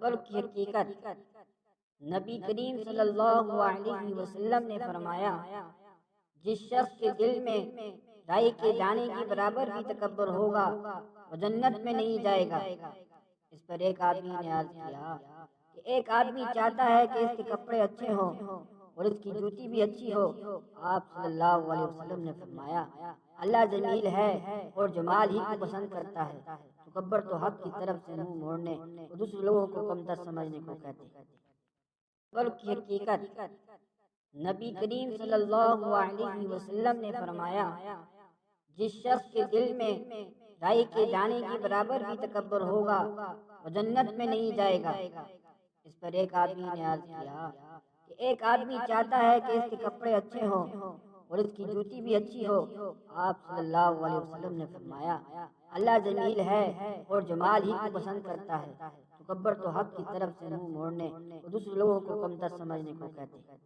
تکبر کی حقیقت نبی کریم صلی اللہ علیہ وسلم نے فرمایا، جس شخص کے دل میں رائی کے دانے کے برابر بھی تکبر ہوگا وہ جنت میں نہیں جائے گا۔ اس پر ایک آدمی نے عرض کیا کہ ایک آدمی چاہتا ہے کہ اس کے کپڑے اچھے ہوں اور اس کی جوتی بھی اچھی ہو۔ آپ صلی اللہ علیہ وسلم نے فرمایا، اللہ جمیل ہے اور جمال ہی کو پسند کرتا ہے۔ تکبر تو حق کی طرف سے منہ موڑنے اور دوسرے لوگوں کو کمتر سمجھنے کو کہتے ہیں۔ تکبر کی حقیقت نبی کریم صلی اللہ علیہ وسلم نے فرمایا، جس شخص کے دل میں رائی کے دانے کے برابر بھی تکبر ہوگا وہ جنت میں نہیں جائے گا۔ اس پر ایک آدمی نے عرض کیا کہ ایک آدمی چاہتا ہے کہ اس کے کپڑے اچھے ہوں اور اس کی جوتی بھی اچھی ہو۔ آپ صلی اللہ علیہ وسلم نے فرمایا، اللہ جمیل ہے اور جمال ہی کو پسند کرتا ہے۔ تکبر تو حق کی طرف سے منہ موڑنے اور دوسرے لوگوں کو کمتر سمجھنے کو کہتے ہیں۔